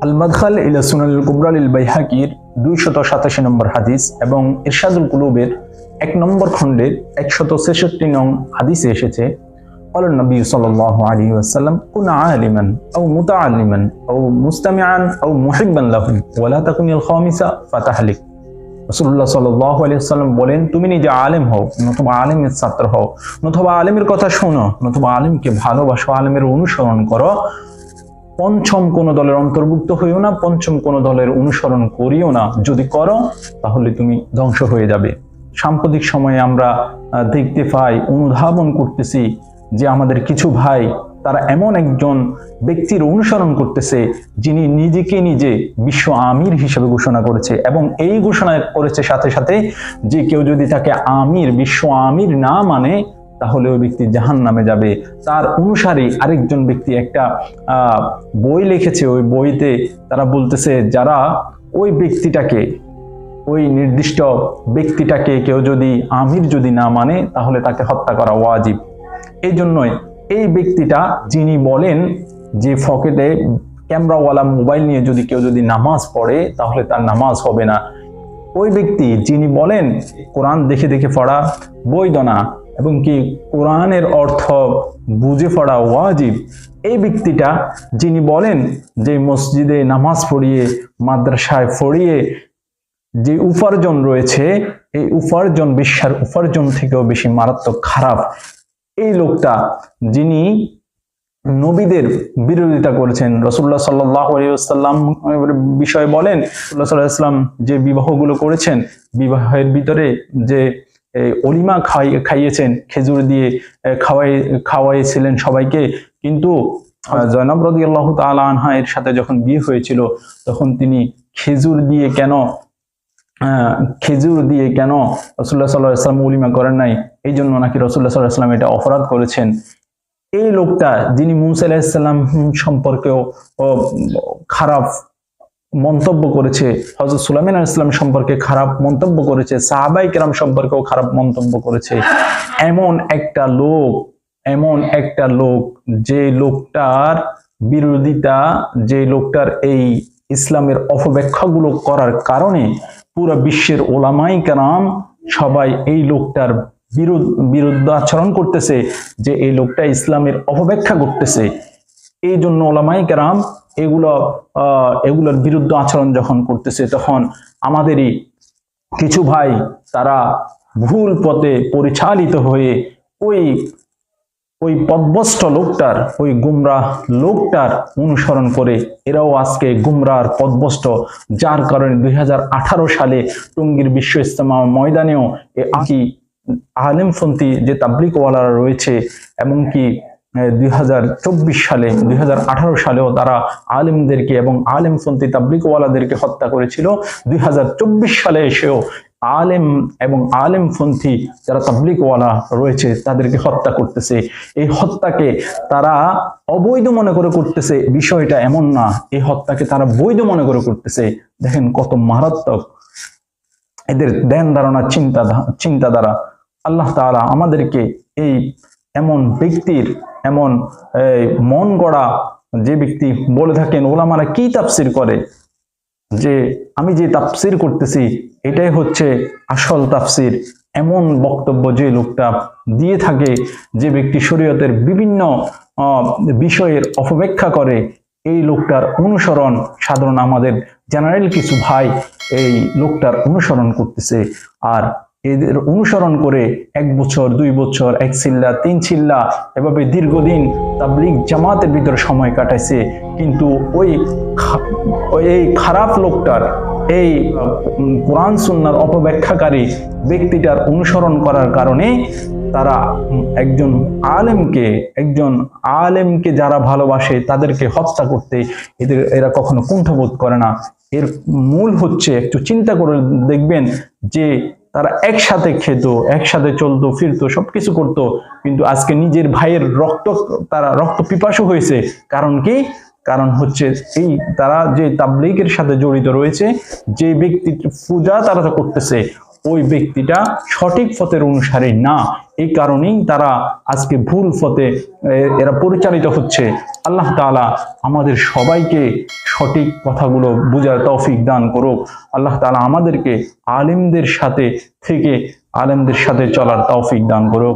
আল মাদখাল ইলা সুনানুল কুবরা লিল বাইহাকির 287 নম্বর হাদিস এবং ইরশাদুল কুলুবের 1 নম্বর খণ্ডের 166 নং হাদিসে এসেছে, قال النبي صلى الله عليه وسلم كن عالما أو متعلما أو مستمعا أو محبا له ولا تكن الخامسة فتهلك। রাসূলুল্লাহ সাল্লাল্লাহু আলাইহি ওয়াসাল্লাম বলেন, তুমি নিজে আলেম হও, নতুবা আলেমের ছাত্র হও, নতুবা আলেমের কথা শোনো, নতুবা আলেমকে ভালোবাসো, আলেমের অনুসরণ করো। পঞ্চম কোন দলের অন্তর্ভুক্ত হইও না, পঞ্চম কোন দলের অনুসরণ করিও না। যদি করো তাহলে তুমি ধ্বংস হয়ে যাবে। সাম্প্রতিক সময়ে আমরা দেখতে পাই, অনুধাবন করতেছি যে আমাদের কিছু ভাই তারা এমন একজন ব্যক্তির অনুসরণ করতেছে যিনি নিজেকে নিজে বিশ্ব আমির হিসেবে ঘোষণা করেছে, এবং এই ঘোষণা করেছে সাথে সাথে যে কেউ যদি তাকে আমির, বিশ্ব আমির না মানে তাহলে ওই ব্যক্তি জাহান্নামে যাবে। তার অনুসারী আরেকজন ব্যক্তি একটা বই লিখেছে, ওই বইতে তারা বলতেছে যারা ওই ব্যক্তিটাকে, ওই নির্দিষ্ট ব্যক্তিটাকে কেউ যদি আমির যদি না মানে তাহলে তাকে হত্যা করা ওয়াজিব। এই জন্যই এই ব্যক্তিটা যিনি বলেন যে পকেটে ক্যামেরাওয়ালা মোবাইল নিয়ে যদি কেউ যদি নামাজ পড়ে তাহলে তার নামাজ হবে না, ওই ব্যক্তি যিনি বলেন কোরআন দেখে দেখে পড়া বৈধ না এবং কি কোরআনের অর্থ বুঝে পড়া ওয়াজিব, এই ব্যক্তিটা যিনি বলেন যে মসজিদে নামাজ পড়িয়ে, মাদ্রাসায় পড়িয়ে যে উপার্জন রয়েছে, এই উপার্জন বিশ্বের উপার্জন থেকেও বেশি মারাত্মক খারাপ। এই লোকটা যিনি নবীদের বিরোধিতা করেছেন, রাসূলুল্লাহ সাল্লাল্লাহু আলাইহি ওয়াসাল্লাম বিষয়ে বলেন, রাসূলুল্লাহ সাল্লাল্লাহু আলাইহি ওয়াসাল্লাম যে বিবাহগুলো করেছেন, বিবাহের ভিতরে যে অলিমা খাইয়েছেন, খেজুর দিয়ে খাওয়াইছিলেন সবাইকে, কিন্তু জয়নব রাদিয়াল্লাহু তাআলা আনহা এর সাথে যখন বিয়ে হয়েছিল তখন তিনি খেজুর দিয়ে কেন রাসূলুল্লাহ সাল্লাল্লাহু আলাইহি ওয়াসাল্লাম অলিমা করেন নাই, এই জন্য নাকি রাসূলুল্লাহ সাল্লাল্লাহু আলাইহি ওয়াসাল্লাম এটা অপরাধ করেছেন। এই লোকটা যিনি মুসা আলাইহিস সালাম সম্পর্কেও খারাপ মন্তব্য করেছে, হযরত সুলাইমান আলাইহিস সালাম সম্পর্কে খারাপ মন্তব্য করেছে, সাহাবায়ে কেরাম সম্পর্কেও খারাপ মন্তব্য করেছে, এমন একটা লোক যে লোকটার বিরোধিতা, যে লোকটার এই ইসলামের অপব্যাখ্যাগুলো করার কারণে পুরো বিশ্বের ওলামায়ে কেরাম সবাই এই লোকটার বিরুদ্ধে আচরণ করতেছে, যে এই লোকটা ইসলামের অপব্যাখ্যা করতেছে। এই জন্য ওলামায়ে কেরাম এগুলোর বিরুদ্ধে আচরণ যখন করতেছে, তখন আমাদেরই কিছু ভাই তারা ভুল পথে পরিচালিত হয়ে ওই পথভ্রষ্ট লোকটার, ওই গুমরাহ লোকটার অনুসরণ করে এরাও আজকে গুমরাহর পথভ্রষ্ট, যার কারণে 2018 সালে টঙ্গীর বিশ্ব ইজতেমা ময়দানেও আলেমপন্থী যে তাবলিগওয়ালারা রয়েছে, এমনকি 2018 সালেও তারা আলেমদেরকে এবং আলেমপন্থী তাবলিগওয়ালাদেরকে হত্যা করেছিল। 2024 সালে এসেও আলেম এবং আলেমপন্থী যারা তাবলিগওয়ালা রয়েছে তাদেরকে হত্যা করতেছে। এই হত্যাকে তারা অবৈধ মনে করে করতেছে, বিষয়টা এমন না, এই হত্যাকে তারা বৈধ মনে করে করতেছে। দেখেন কত মারাত্মক এদের ধ্যান ধারণা, চিন্তাধারা। আল্লাহ তাআলা আমাদেরকে এই এমন ব্যক্তির, এমন মন গড়া যে ব্যক্তি বলে থাকেন, ওলামারা কি তাফসির করে, যে আমি যে তাফসির করতেছি এটাই হচ্ছে আসল তাফসির, এমন বক্তব্য যে লোকটা দিয়ে থাকে, যে ব্যক্তি শরীয়তের বিভিন্ন বিষয়ের অপব্যাখ্যা করে, এই লোকটার অনুসরণ সাধারণ আমাদের জেনারেল কিছু ভাই এই লোকটার অনুসরণ করতেছে। আর এদের অনুসরণ করে 1 বছর 2 বছর 1 চিল্লা 3 চিল্লা এভাবে দীর্ঘদিন তাবলিগ জামাতের ভিতর সময় কাটাইছে, কিন্তু এই খারাপ লোকটার, এই কোরআন সুন্নাহর অপব্যাখ্যাকারী ব্যক্তিটার অনুসরণ করার কারণে তারা একজন আলেমকে যারা ভালোবাসে তাদেরকে হত্যা করতে এরা কখনো কুণ্ঠাবোধ করে না। এর মূল হচ্ছে, একটু চিন্তা করে দেখবেন যে তারা একসাথে খেত, একসাথে চলতো ফিরতো, সবকিছু করতো, কিন্তু আজকে নিজের ভাইয়ের তারা রক্ত পিপাসু হয়েছে। কারণ কি? কারণ হচ্ছে এই তারা যে তাবলীগের সাথে জড়িত রয়েছে, যে ব্যক্তির পূজা তারা করতেছে, ওই ব্যক্তিটা সঠিক পথের অনুসারী না, এই কারণেই তারা আজকে ভুল পথে এরা পরিচালিত হচ্ছে। আল্লাহ তাআলা আমাদের সবাইকে সঠিক কথাগুলো বুঝার তৌফিক দান করুক। আল্লাহ তাআলা আমাদেরকে আলেমদের সাথে থেকে আলেমদের সাথে চলার তৌফিক দান করুক।